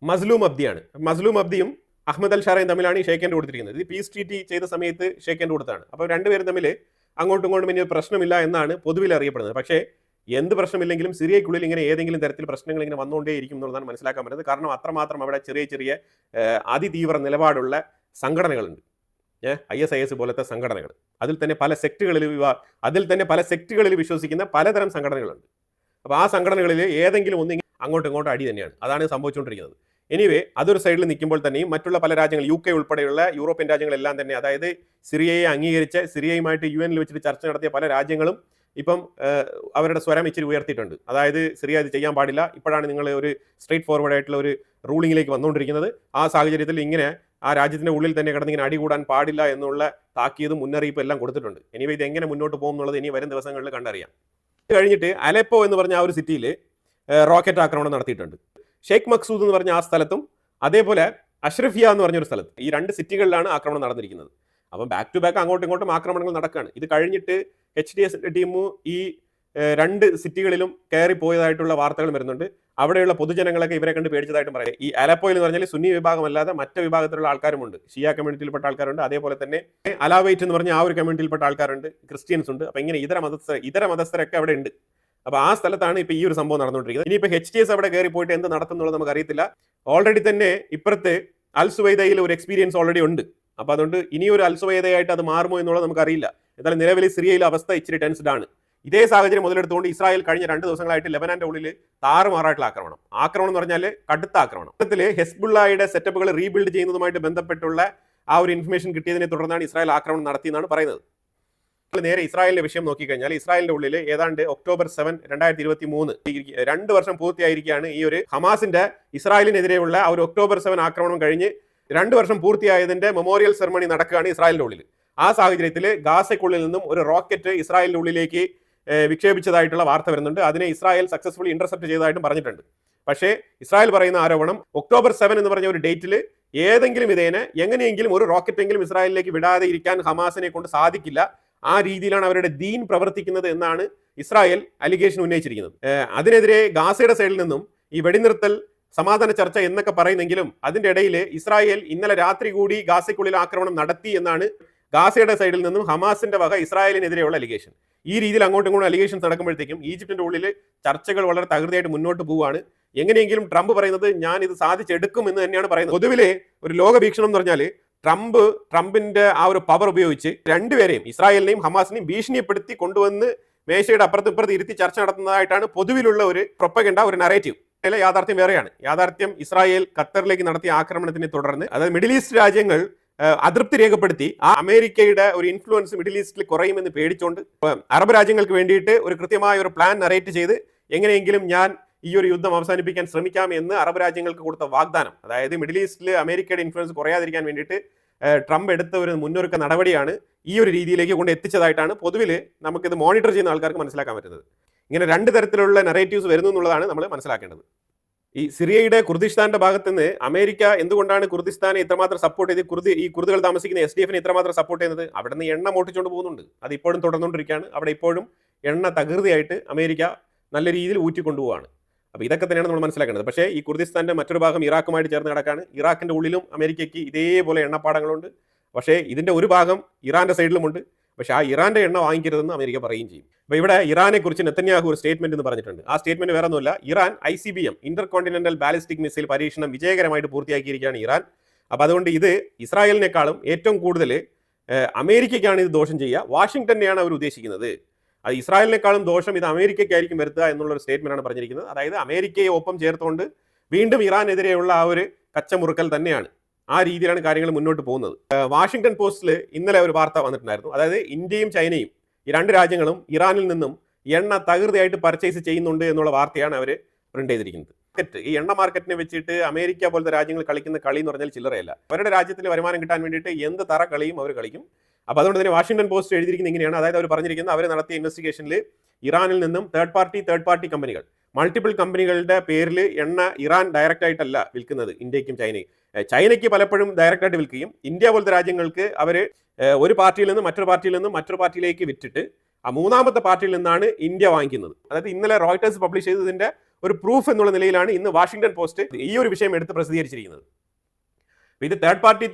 മസ്ലൂം അബ്ദിയാണ്. മസ്ലൂം അബ്ദിയും അഹമ്മദ് അൽഷാരയും തമ്മിലാണ് ഈ ഷേക്ക് ഹാൻഡ് കൊടുത്തിരിക്കുന്നത്. ഇത് പീസ് ട്രീറ്റി ചെയ്ത സമയത്ത് ഷേക്ക് ഹാൻഡ് കൊടുത്താണ്. അപ്പോൾ രണ്ടുപേരും തമ്മിൽ അങ്ങോട്ടും ഇങ്ങോട്ടും ഇനി പ്രശ്നമില്ല എന്നാണ് പൊതുവിൽ അറിയപ്പെടുന്നത്. പക്ഷേ എന്ത് പ്രശ്നമില്ലെങ്കിലും സിറിയയ്ക്കുള്ളിൽ ഇങ്ങനെ ഏതെങ്കിലും തരത്തിൽ പ്രശ്നങ്ങൾ ഇങ്ങനെ വന്നുകൊണ്ടേയിരിക്കും എന്നുള്ളതാണ് മനസ്സിലാക്കാൻ പറ്റുന്നത്. കാരണം അത്രമാത്രം അവിടെ ചെറിയ അതിതീവ്ര നിലപാടുള്ള സംഘടനകളുണ്ട്. ISIS പോലത്തെ സംഘടനകൾ, അതിൽ തന്നെ പല സെക്ടുകളിൽ വിശ്വസിക്കുന്ന പലതരം സംഘടനകളുണ്ട്. അപ്പോൾ ആ സംഘടനകളിൽ ഏതെങ്കിലും ഒന്ന് അങ്ങോട്ടും ഇങ്ങോട്ടും അടി തന്നെയാണ്. അതാണ് സംഭവിച്ചുകൊണ്ടിരിക്കുന്നത്. എനിവേ, അതൊരു സൈഡിൽ നിൽക്കുമ്പോൾ തന്നെയും മറ്റുള്ള പല രാജ്യങ്ങൾ, UK ഉൾപ്പെടെയുള്ള യൂറോപ്യൻ രാജ്യങ്ങളെല്ലാം തന്നെ, അതായത് സിറിയയെ അംഗീകരിച്ച് സിറിയയുമായിട്ട് UN വെച്ചിട്ട് ചർച്ച നടത്തിയ പല രാജ്യങ്ങളും ഇപ്പം അവരുടെ സ്വരം ഇച്ചിരി ഉയർത്തിയിട്ടുണ്ട്. അതായത് സിറിയ ഇത് ചെയ്യാൻ പാടില്ല, ഇപ്പോഴാണ് നിങ്ങൾ ഒരു സ്ട്രേറ്റ് ഫോർവേഡ് ആയിട്ടുള്ള ഒരു റൂളിങ്ങിലേക്ക് വന്നുകൊണ്ടിരിക്കുന്നത്, ആ സാഹചര്യത്തിൽ ഇങ്ങനെ ആ രാജ്യത്തിന്റെ ഉള്ളിൽ തന്നെ കിടന്നിങ്ങനെ അടികൂടാൻ പാടില്ല എന്നുള്ള താക്കീതും മുന്നറിയിപ്പും എല്ലാം കൊടുത്തിട്ടുണ്ട്. എനിവേ, ഇത് എങ്ങനെ മുന്നോട്ട് പോകും എന്നുള്ളത് ഇനി വരും ദിവസങ്ങളിൽ കണ്ടറിയാം. ഇത് കഴിഞ്ഞിട്ട് അലെപ്പോ എന്ന് പറഞ്ഞ ആ ഒരു സിറ്റിയിൽ റോക്കറ്റ് ആക്രമണം നടത്തിയിട്ടുണ്ട്. ഷെയ്ഖ് മക്സൂദ് എന്ന് പറഞ്ഞ ആ സ്ഥലത്തും അതേപോലെ അഷ്റഫിയ എന്ന് പറഞ്ഞൊരു സ്ഥലത്ത്, ഈ രണ്ട് സിറ്റികളിലാണ് ആക്രമണം നടന്നിരിക്കുന്നത്. അപ്പം ബാക്ക് ടു ബാക്ക് അങ്ങോട്ടും ഇങ്ങോട്ടും ആക്രമണങ്ങൾ നടക്കുകയാണ്. ഇത് കഴിഞ്ഞിട്ട് HTS ടീമു ഈ രണ്ട് സിറ്റികളിലും കയറി പോയതായിട്ടുള്ള വാർത്തകൾ വരുന്നുണ്ട്. അവിടെയുള്ള പൊതുജനങ്ങളൊക്കെ ഇവരെ കണ്ട് പേടിച്ചതായിട്ടും പറയാം. ഈ അലപ്പോയിൽ എന്ന് പറഞ്ഞാൽ സുന്നി വിഭാഗമല്ലാതെ മറ്റു വിഭാഗത്തിലുള്ള ആൾക്കാരുമുണ്ട്. ഷിയ കമ്മ്യൂണിറ്റിയിൽപ്പെട്ട ആൾക്കാരുണ്ട്, അതേപോലെ തന്നെ അലാവൈറ്റ് എന്ന് പറഞ്ഞ ആ ഒരു കമ്മ്യൂണിറ്റിയിൽപ്പെട്ട ആൾക്കാരുണ്ട്, ക്രിസ്ത്യൻസ് ഉണ്ട്. അപ്പം ഇങ്ങനെ ഇതര മതസ്ഥരൊക്കെ അവിടെ ഉണ്ട്. അപ്പോൾ ആ സ്ഥലത്താണ് ഇപ്പോൾ ഈ ഒരു സംഭവം നടന്നുകൊണ്ടിരിക്കുന്നത്. ഇനിയിപ്പോൾ HTS അവിടെ കയറി പോയിട്ട് എന്ത് നടത്തുന്നുള്ളത് നമുക്ക് അറിയത്തില്ല. ഓൾറെഡി തന്നെ ഇപ്പുറത്ത് അൽ സുവൈദയിൽ ഒരു എക്സ്പീരിയൻസ് ഓൾറെഡി ഉണ്ട്. അപ്പോൾ അതുകൊണ്ട് ഇനിയൊരു അൽ സുവൈദയായിട്ട് അത് മാറുമോ എന്നുള്ളത് നമുക്കറിയില്ല. എന്തായാലും നിലവിൽ സിറിയയിലെ അവസ്ഥ ഇച്ചിരി ടെൻസ്ഡ് ആണ്. ഇതേ സാഹചര്യം മുതലെടുത്തുകൊണ്ട് ഇസ്രായേൽ കഴിഞ്ഞ 2 ദിവസങ്ങളായിട്ട് ലെബനാന്റെ ഉള്ളിൽ താറുമാറായിട്ടുള്ള ആക്രമണം എന്ന് പറഞ്ഞാൽ കടുത്ത ആക്രമണം. ഹെസ്ബുള്ളയുടെ സെറ്റപ്പുകൾ റീബിൽഡ് ചെയ്യുന്നതുമായിട്ട് ബന്ധപ്പെട്ടുള്ള ആ ഒരു ഇൻഫർമേഷൻ കിട്ടിയതിനെ തുടർന്നാണ് ഇസ്രായേൽ ആക്രമണം നടത്തിയെന്നാണ് പറയുന്നത്. നേരെ ഇസ്രായേലിന്റെ വിഷയം നോക്കിക്കഴിഞ്ഞാൽ ഇസ്രായേലിന്റെ ഉള്ളിൽ ഏതാണ്ട് ഒക്ടോബർ 7, 2023 2 വർഷം പൂർത്തിയായിരിക്കുകയാണ് ഈ ഒരു ഹമാസിന്റെ ഇസ്രായേലിനെതിരെയുള്ള ആ ഒരു ഒക്ടോബർ 7 ആക്രമണം കഴിഞ്ഞ് 2 വർഷം പൂർത്തിയായതിന്റെ മെമ്മോറിയൽ സെറമണി നടക്കുകയാണ് ഇസ്രായേലിന്റെ ഉള്ളിൽ. ആ സാഹചര്യത്തിൽ ഗാസയ്ക്കുള്ളിൽ നിന്നും ഒരു റോക്കറ്റ് ഇസ്രായേലിന്റെ ഉള്ളിലേക്ക് വിക്ഷേപിച്ചതായിട്ടുള്ള വാർത്ത വരുന്നുണ്ട്. അതിനെ ഇസ്രായേൽ സക്സസ്ഫുള്ളി ഇന്റർസെപ്റ്റ് ചെയ്തതായിട്ടും പറഞ്ഞിട്ടുണ്ട്. പക്ഷേ ഇസ്രായേൽ പറയുന്ന ആരോപണം ഒക്ടോബർ 7 എന്ന് പറഞ്ഞ ഒരു ഡേറ്റിൽ ഏതെങ്കിലും വിധേന എങ്ങനെയെങ്കിലും ഒരു റോക്കറ്റെങ്കിലും ഇസ്രായേലിലേക്ക് വിടാതെ ഇരിക്കാൻ ഹമാസിനെ കൊണ്ട് സാധിക്കില്ല. ആ രീതിയിലാണ് അവരുടെ ദീൻ പ്രവർത്തിക്കുന്നത് എന്നാണ് ഇസ്രായേൽ അലിഗേഷൻ ഉന്നയിച്ചിരിക്കുന്നത്. അതിനെതിരെ ഗാസയുടെ സൈഡിൽ നിന്നും ഈ വെടിനിർത്തൽ, സമാധാന ചർച്ച എന്നൊക്കെ പറയുന്നെങ്കിലും അതിന്റെ ഇടയിൽ ഇസ്രായേൽ ഇന്നലെ രാത്രി കൂടി ഗാസയ്ക്കുള്ളിൽ ആക്രമണം നടത്തി എന്നാണ് ഗാസയുടെ സൈഡിൽ നിന്നും ഹമാസിന്റെ വക ഇസ്രായേലിനെതിരെയുള്ള അലിഗേഷൻ. ഈ രീതിയിൽ അങ്ങോട്ടും ഇങ്ങോട്ടും അലിഗേഷൻസ് നടക്കുമ്പോഴത്തേക്കും ഈജിപ്തിന്റെ ഉള്ളിൽ ചർച്ചകൾ വളരെ തകൃതിയായിട്ട് മുന്നോട്ട് പോവുകയാണ്. എങ്ങനെയെങ്കിലും ട്രംപ് പറയുന്നത് ഞാൻ ഇത് സാധിച്ചെടുക്കും എന്ന് തന്നെയാണ് പറയുന്നത്. പൊതുവിലെ ഒരു ലോകവീക്ഷണം എന്ന് പറഞ്ഞാൽ ട്രംപിന്റെ ആ ഒരു പവർ ഉപയോഗിച്ച് രണ്ടുപേരെയും, ഇസ്രായേലിനെയും ഹമാസിനെയും ഭീഷണിപ്പെടുത്തി കൊണ്ടുവന്ന് മേശയുടെ അപ്പുറത്ത് ഇപ്പുറത്ത് ഇരുത്തി ചർച്ച നടത്തുന്നതായിട്ടാണ് പൊതുവിലുള്ള ഒരു പ്രൊപ്പഗൻഡ, ഒരു നറേറ്റീവ്. അല്ല, യാഥാർത്ഥ്യം വേറെയാണ്. യാഥാർത്ഥ്യം ഇസ്രായേൽ ഖത്തറിലേക്ക് നടത്തിയ ആക്രമണത്തിനെ തുടർന്ന്, അതായത് മിഡിൽ ഈസ്റ്റ് രാജ്യങ്ങൾ അതൃപ്തി രേഖപ്പെടുത്തി ആ അമേരിക്കയുടെ ഒരു ഇൻഫ്ലുവൻസ് മിഡിൽ ഈസ്റ്റിൽ കുറയുമെന്ന് പേടിച്ചുകൊണ്ട് അറബ് രാജ്യങ്ങൾക്ക് വേണ്ടിയിട്ട് ഒരു കൃത്യമായ ഒരു പ്ലാൻ നറേറ്റ് ചെയ്ത് എങ്ങനെയെങ്കിലും ഞാൻ ഈ ഒരു യുദ്ധം അവസാനിപ്പിക്കാൻ ശ്രമിക്കാം എന്ന് അറബ് രാജ്യങ്ങൾക്ക് കൊടുത്ത വാഗ്ദാനം, അതായത് മിഡിൽ ഈസ്റ്റിൽ അമേരിക്കയുടെ ഇൻഫ്ലുവൻസ് കുറയാതിരിക്കാൻ വേണ്ടിയിട്ട് ട്രംപ് എടുത്ത ഒരു മുന്നൊരുക്ക നടപടിയാണ് ഈ ഒരു രീതിയിലേക്ക് കൊണ്ട് എത്തിച്ചതായിട്ടാണ് പൊതുവിൽ നമുക്കിത് മോണിറ്റർ ചെയ്യുന്ന ആൾക്കാർക്ക് മനസ്സിലാക്കാൻ പറ്റുന്നത്. ഇങ്ങനെ 2 തരത്തിലുള്ള നെറേറ്റീവ്സ് വരുന്നു എന്നുള്ളതാണ് നമ്മൾ മനസ്സിലാക്കേണ്ടത്. ഈ സിറിയയുടെ കുർദിസ്ഥാന്റെ ഭാഗത്ത് നിന്ന് അമേരിക്ക എന്തുകൊണ്ടാണ് കുർദിസ്ഥാനെ ഇത്രമാത്രം സപ്പോർട്ട് ചെയ്ത് ഈ കുർദുകൾ താമസിക്കുന്ന SDFനെ ഇത്രമാത്രം സപ്പോർട്ട് ചെയ്യുന്നത്? അവിടെ നിന്ന് എണ്ണ മോട്ടിച്ചുകൊണ്ട് പോകുന്നുണ്ട്. അത് ഇപ്പോഴും തുടർന്നുകൊണ്ടിരിക്കുകയാണ്. അവിടെ ഇപ്പോഴും എണ്ണ തകൃതിയായിട്ട് അമേരിക്ക നല്ല രീതിയിൽ ഊറ്റിക്കൊണ്ടുപോവാണ്. അപ്പോൾ ഇതൊക്കെ തന്നെയാണ് നമ്മൾ മനസ്സിലാക്കേണ്ടത്. പക്ഷേ ഈ കുർദിസ്ഥാന്റെ മറ്റൊരു ഭാഗം ഇറാഖുമായിട്ട് ചേർന്ന് കിടക്കാണ്. ഇറാഖിന്റെ ഉള്ളിലും അമേരിക്കയ്ക്ക് ഇതേപോലെ എണ്ണപ്പാടങ്ങളുണ്ട്. പക്ഷേ ഇതിന്റെ ഒരു ഭാഗം ഇറാന്റെ സൈഡിലുമുണ്ട്. പക്ഷേ ആ ഇറാന്റെ എണ്ണ വാങ്ങിക്കരുതെന്ന് അമേരിക്ക പറയുകയും ചെയ്യും. അപ്പോൾ ഇവിടെ ഇറാനെ കുറിച്ച് നെതന്യാഹു ഒരു സ്റ്റേറ്റ്മെന്റ് എന്ന് പറഞ്ഞിട്ടുണ്ട്. ആ സ്റ്റേറ്റ്മെന്റ് വേറെ ഒന്നുമില്ല, Iran ICBM Inter continental ballistic missile പരീക്ഷണം വിജയകരമായിട്ട് പൂർത്തിയാക്കിയിരിക്കുകയാണ് ഇറാൻ. അപ്പോൾ അതുകൊണ്ട് ഇത് ഇസ്രായേലിനേക്കാളും ഏറ്റവും കൂടുതൽ അമേരിക്കയ്ക്കാണ് ഇത് ദോഷം ചെയ്യുക. വാഷിംഗ്ടനെയാണ് അവർ ഉദ്ദേശിക്കുന്നത്. അത് ഇസ്രായേലിനേക്കാളും ദോഷം ഇത് അമേരിക്കയ്ക്കായിരിക്കും വരുത്തുക എന്നുള്ളൊരു സ്റ്റേറ്റ്മെന്റാണ് പറഞ്ഞിരിക്കുന്നത്. അതായത് അമേരിക്കയെ ഒപ്പം ചേർത്തുകൊണ്ട് വീണ്ടും ഇറാനെതിരെയുള്ള ആ ഒരു കച്ചമുറുക്കൽ തന്നെയാണ്. ആ രീതിയിലാണ് കാര്യങ്ങൾ മുന്നോട്ട് പോകുന്നത്. വാഷിംഗ്ടൺ പോസ്റ്റിൽ ഇന്നലെ ഒരു വാർത്ത വന്നിട്ടുണ്ടായിരുന്നു. അതായത് ഇന്ത്യയും ചൈനയും, ഈ 2 രാജ്യങ്ങളും ഇറാനിൽ നിന്നും എണ്ണ തകൃതിയായിട്ട് പർച്ചേസ് ചെയ്യുന്നുണ്ട് എന്നുള്ള വാർത്തയാണ് അവർ പ്രിന്റ് ചെയ്തിരിക്കുന്നത്. ഈ എണ്ണ മാർക്കറ്റിനെ വെച്ചിട്ട് അമേരിക്ക പോലത്തെ രാജ്യങ്ങൾ കളിക്കുന്ന കളി എന്ന് പറഞ്ഞാൽ ചില്ലറയല്ല. അവരുടെ രാജ്യത്തിൽ വരുമാനം കിട്ടാൻ വേണ്ടിയിട്ട് എന്ത് തറ കളിയും അവർ കളിക്കും. അപ്പോൾ അതുകൊണ്ട് തന്നെ വാഷിംഗ്ടൺ പോസ്റ്റ് എഴുതിയിരിക്കുന്നത് ഇങ്ങനെയാണ്. അതായത് അവർ പറഞ്ഞിരിക്കുന്നത് അവർ നടത്തിയ ഇൻവെസ്റ്റിഗേഷനിൽ ഇറാനിൽ നിന്നും തേർഡ് പാർട്ടി കമ്പനികൾ മൾട്ടിപ്പിൾ കമ്പനികളുടെ പേരിൽ എണ്ണ ഇറാൻ ഡയറക്റ്റ് ആയിട്ടല്ല വിൽക്കുന്നത് ഇന്ത്യക്കും ചൈനയ്ക്കും. ചൈനയ്ക്ക് പലപ്പോഴും ഡയറക്റ്റ് ആയിട്ട് വിൽക്കുകയും ഇന്ത്യ പോലത്തെ രാജ്യങ്ങൾക്ക് അവർ ഒരു പാർട്ടിയിൽ നിന്ന് മറ്റൊരു പാർട്ടിയിലേക്ക് വിറ്റിട്ട് ആ മൂന്നാമത്തെ പാർട്ടിയിൽ നിന്നാണ് ഇന്ത്യ വാങ്ങിക്കുന്നത്. അതായത് ഇന്നലെ റോയിട്ടേഴ്സ് പബ്ലിഷ് ചെയ്തതിന്റെ ഒരു പ്രൂഫ് എന്നുള്ള നിലയിലാണ് ഇന്ന് വാഷിംഗ്ടൺ പോസ്റ്റ് ഈ ഒരു വിഷയം എടുത്ത് പ്രസിദ്ധീകരിച്ചിരിക്കുന്നത്. ഇത് തേർഡ് പാർട്ടി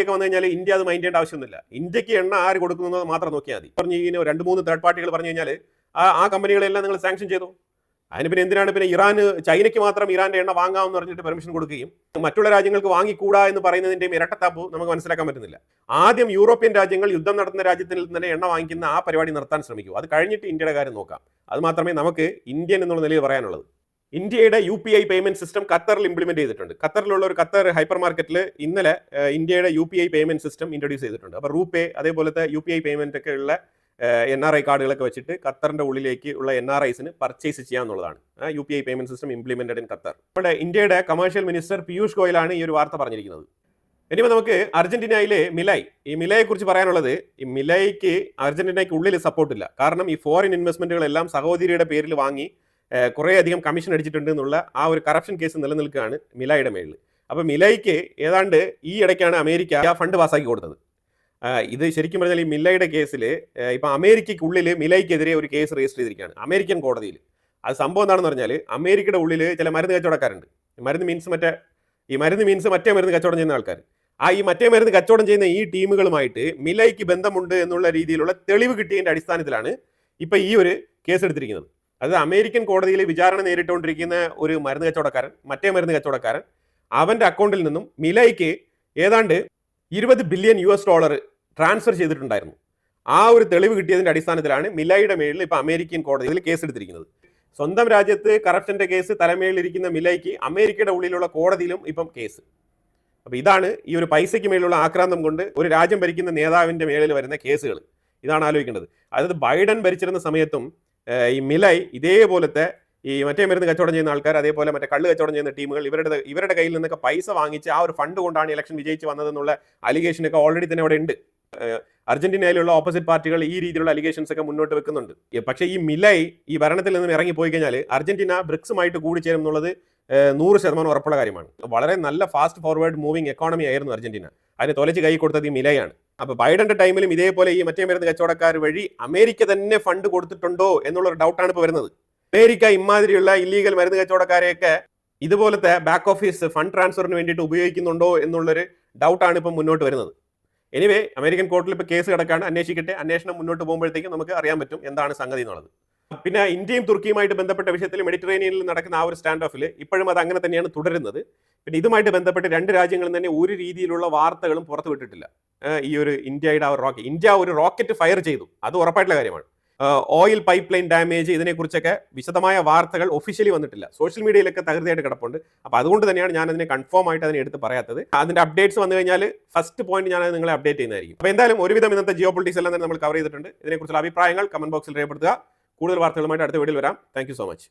ഒക്കെ വന്നു കഴിഞ്ഞാൽ ഇന്ത്യ അത് മൈൻഡ് ചെയ്യേണ്ട ആവശ്യമൊന്നുമില്ല. ഇന്ത്യക്ക് എണ്ണ ആര് കൊടുക്കുന്നത് മാത്രം നോക്കിയാൽ മതി. പറഞ്ഞു ഇങ്ങനെ 2-3 തേർഡ് പാർട്ടികൾ പറഞ്ഞു കഴിഞ്ഞാൽ ആ കമ്പനികളെല്ലാം നിങ്ങൾ സാങ്ഷൻ ചെയ്തു. അതിന് പിന്നെ എന്തിനാണ് പിന്നെ ചൈനയ്ക്ക് മാത്രം ഇറാന്റെ എണ്ണ വാങ്ങാമെന്ന് പറഞ്ഞിട്ട് പെർമിഷൻ കൊടുക്കുകയും മറ്റുള്ള രാജ്യങ്ങൾക്ക് വാങ്ങിക്കൂടാ എന്ന് പറയുന്നതിന്റെയും ഇരട്ടത്താപ്പ് നമുക്ക് മനസ്സിലാക്കാൻ പറ്റുന്നില്ല. ആദ്യം യൂറോപ്യൻ രാജ്യങ്ങൾ യുദ്ധം നടത്തുന്ന രാജ്യത്തിൽ തന്നെ എണ്ണ വാങ്ങിക്കുന്ന ആ പരിപാടി നിർത്താൻ ശ്രമിക്കൂ. അത് കഴിഞ്ഞിട്ട് ഇന്ത്യയുടെ കാര്യം നോക്കാം. അത് മാത്രമേ നമുക്ക് ഇന്ത്യൻ എന്നുള്ള നിലയിൽ പറയാനുള്ളത്. ഇന്ത്യയുടെ UPI പേയ്മെന്റ് സിസ്റ്റം ഖത്തറിൽ ഇംപ്ലിമെന്റ് ചെയ്തിട്ടുണ്ട്. ഖത്തറിലുള്ള ഒരു ഖത്തർ ഹൈപ്പർ മാർക്കറ്റിൽ ഇന്നലെ ഇന്ത്യയുടെ UPI പേയ്മെന്റ് സിസ്റ്റം ഇൻട്രൊഡ്യൂസ് ചെയ്തിട്ടുണ്ട്. അപ്പോൾ റൂപേ അതേപോലത്തെ UPI പേയ്മെന്റ് ഒക്കെ ഉള്ള NRI കാർഡുകളൊക്കെ വെച്ചിട്ട് ഖത്തറിന്റെ ഉള്ളിലേക്ക് ഉള്ള NRIസിന് പർച്ചേസ് ചെയ്യാന്നുള്ളതാണ് UPI payment system implemented in Qatar. നമ്മുടെ ഇന്ത്യയുടെ കമേഴ്ഷ്യൽ മിനിസ്റ്റർ പീയൂഷ് ഗോയലാണ് ഈ ഒരു വാർത്ത പറഞ്ഞിരിക്കുന്നത്. ഇനിയിപ്പോൾ നമുക്ക് അർജന്റീനയിലെ മിലായ്, ഈ മിലയെ കുറിച്ച് പറയാനുള്ളത്, ഈ മിലയ്ക്ക് അർജന്റീനയ്ക്ക് ഉള്ളിൽ സപ്പോർട്ടില്ല. കാരണം ഈ ഫോറിൻ ഇൻവെസ്റ്റ്മെന്റുകളെല്ലാം സഹോദരിയുടെ പേരിൽ വാങ്ങി കുറേയധികം കമ്മീഷൻ അടിച്ചിട്ടുണ്ട് എന്നുള്ള ആ ഒരു കറപ്ഷൻ കേസ് നിലനിൽക്കുകയാണ് മിലായുടെ മേളിൽ. അപ്പോൾ മിലയ്ക്ക് ഏതാണ്ട് ഈ ഇടയ്ക്കാണ് അമേരിക്ക ഫണ്ട് പാസ്സാക്കി കൊടുത്തത്. ഇത് ശരിക്കും പറഞ്ഞാൽ ഈ മില്ലയുടെ കേസിൽ ഇപ്പം അമേരിക്കയ്ക്കുള്ളിൽ മിലയ്ക്കെതിരെ ഒരു കേസ് രജിസ്റ്റർ ചെയ്തിരിക്കുകയാണ് അമേരിക്കൻ കോടതിയിൽ. അത് സംഭവം എന്താണെന്ന് പറഞ്ഞാൽ അമേരിക്കയുടെ ഉള്ളിൽ ചില മരുന്ന് കച്ചവടക്കാരുണ്ട്. മരുന്ന് മീൻസ് മറ്റേ മരുന്ന് കച്ചവടം ചെയ്യുന്ന ആൾക്കാർ. ഈ മറ്റേ മരുന്ന് കച്ചവടം ചെയ്യുന്ന ഈ ടീമുകളുമായിട്ട് മിലയ്ക്ക് ബന്ധമുണ്ട് എന്നുള്ള രീതിയിലുള്ള തെളിവ് കിട്ടിയതിൻ്റെ അടിസ്ഥാനത്തിലാണ് ഇപ്പം ഈ ഒരു കേസ് എടുത്തിരിക്കുന്നത്. അത് അമേരിക്കൻ കോടതിയിൽ വിചാരണ നേരിട്ടുകൊണ്ടിരിക്കുന്ന ഒരു മറ്റേ മരുന്ന് കച്ചവടക്കാരൻ അവൻ്റെ അക്കൗണ്ടിൽ നിന്നും മിലയ്ക്ക് ഏതാണ്ട് $20 ബില്യൺ ട്രാൻസ്ഫർ ചെയ്തിട്ടുണ്ടായിരുന്നു. ആ ഒരു തെളിവ് കിട്ടിയതിന്റെ അടിസ്ഥാനത്തിലാണ് മിലയുടെ മേളിൽ ഇപ്പൊ അമേരിക്കൻ കോടതിയിൽ കേസ് എടുത്തിരിക്കുന്നത്. സ്വന്തം രാജ്യത്ത് കറപ്ഷന്റെ കേസ് തലമേളിലിരിക്കുന്ന മിലയ്ക്ക് അമേരിക്കയുടെ ഉള്ളിലുള്ള കോടതിയിലും ഇപ്പം കേസ്. അപ്പൊ ഇതാണ് ഈ ഒരു പൈസയ്ക്ക് മേലുള്ള ആക്രാന്തം കൊണ്ട് ഒരു രാജ്യം ഭരിക്കുന്ന നേതാവിന്റെ മേളിൽ വരുന്ന കേസുകൾ. ഇതാണ് ആലോചിക്കേണ്ടത്. അതായത് ബൈഡൻ ഭരിച്ചിരുന്ന സമയത്തും ഈ മിലൈ ഇതേപോലത്തെ ഈ മറ്റേ മരുന്ന് കച്ചവടം ചെയ്യുന്ന ആൾക്കാർ, അതേപോലെ മറ്റേ കള്ള് കച്ചവടം ചെയ്യുന്ന ടീമുകൾ ഇവരുടെ കയ്യിൽ നിന്നൊക്കെ പൈസ വാങ്ങിച്ച് ആ ഒരു ഫണ്ട് കൊണ്ടാണ് ഇലക്ഷൻ വിജയിച്ച് വന്നതെന്നുള്ള അലിഗേഷനൊക്കെ ഓൾറെഡി തന്നെ അവിടെ ഉണ്ട്. അർജന്റീനയിലുള്ള ഓപ്പോസിറ്റ് പാർട്ടികൾ ഈ രീതിയിലുള്ള അലിഗേഷൻസ് ഒക്കെ മുന്നോട്ട് വെക്കുന്നുണ്ട്. പക്ഷേ ഈ മിലൈ ഈ ഭരണത്തിൽ നിന്നും ഇറങ്ങിപ്പോയി കഴിഞ്ഞാൽ അർജന്റീന ബ്രിക്സുമായിട്ട് കൂടിച്ചേരും എന്നുള്ളത് 100% ഉറപ്പുള്ള കാര്യമാണ്. വളരെ നല്ല ഫാസ്റ്റ് ഫോർവേഡ് മൂവിങ് എക്കോണമി ആയിരുന്നു അർജന്റീന. അതിന് തൊലച്ച് കൈ കൊടുത്തത് ഈ മിലയാണ്. അപ്പൊ ബൈഡന്റെ ടൈമിലും ഇതേപോലെ ഈ മറ്റേ മരുന്ന് കച്ചവടക്കാർ വഴി അമേരിക്ക തന്നെ ഫണ്ട് കൊടുത്തിട്ടുണ്ടോ എന്നുള്ളൊരു ഡൗട്ടാണ് ഇപ്പോൾ വരുന്നത്. അമേരിക്ക ഇമാതിരിയുള്ള ഇല്ലീഗൽ മരുന്ന് കച്ചവടക്കാരെയൊക്കെ ഇതുപോലത്തെ ബാക്ക് ഓഫീസ് ഫണ്ട് ട്രാൻസ്ഫറിന് വേണ്ടിയിട്ട് ഉപയോഗിക്കുന്നുണ്ടോ എന്നുള്ളൊരു ഡൗട്ടാണ് ഇപ്പം മുന്നോട്ട് വരുന്നത്. എനിവേ അമേരിക്കൻ കോർട്ടിൽ ഇപ്പോൾ കേസ് കിടക്കാണ്, അന്വേഷിക്കട്ടെ. അന്വേഷണം മുന്നോട്ട് പോകുമ്പോഴത്തേക്കും നമുക്ക് അറിയാൻ പറ്റും എന്താണ് സംഗതി എന്നുള്ളത്. പിന്നെ ഇന്ത്യയും തുർക്കിയുമായിട്ട് ബന്ധപ്പെട്ട വിഷയത്തിൽ മെഡിറ്ററേനിയനിൽ നടക്കുന്ന ആ ഒരു സ്റ്റാൻഡ് ഓഫിൽ ഇപ്പോഴും അത് അങ്ങനെ തന്നെയാണ് തുടരുന്നത്. പിന്നെ ഇതുമായിട്ട് ബന്ധപ്പെട്ട് രണ്ട് രാജ്യങ്ങളും തന്നെ ഒരു രീതിയിലുള്ള വാർത്തകളും പുറത്തു വിട്ടിട്ടില്ല. ഈ ഒരു ഇന്ത്യ ഒരു റോക്കറ്റ് ഫയർ ചെയ്തു, അത് ഉറപ്പായിട്ടുള്ള കാര്യമാണ്. ഓയിൽ പൈപ്പ് ലൈൻ ഡാമേജ്, ഇതിനെക്കുറിച്ചൊക്കെ വിശദമായ വാർത്തകൾ ഒഫീഷ്യലി വന്നിട്ടില്ല. സോഷ്യൽ മീഡിയയിലൊക്കെ തകൃതിയായിട്ട് കിടപ്പുണ്ട്. അപ്പോൾ അതുകൊണ്ട് തന്നെയാണ് ഞാൻ അതിനെ കൺഫേം ആയിട്ട് അതിനെ എടുത്ത് പറയാത്തത്. അതിന്റെ അപ്ഡേറ്റ്സ് വന്നു കഴിഞ്ഞാൽ ഫസ്റ്റ് പോയിന്റ് ഞാൻ നിങ്ങളെ അപ്ഡേറ്റ് ചെയ്യുന്നതായിരിക്കും. അപ്പോൾ എന്തായാലും ഒരുവിധം ഇന്നത്തെ ജിയോ പൊളിറ്റിക്സ് എല്ലാം തന്നെ നമ്മൾ കവർ ചെയ്തിട്ടുണ്ട്. ഇതിനെക്കുറിച്ചുള്ള അഭിപ്രായങ്ങൾ കമന്റ് ബോക്സിൽ രേഖപ്പെടുത്തുക. കൂടുതൽ വാർത്തകളുമായിട്ട് അടുത്ത വീഡിയോയിൽ വരാം. Thank you so much.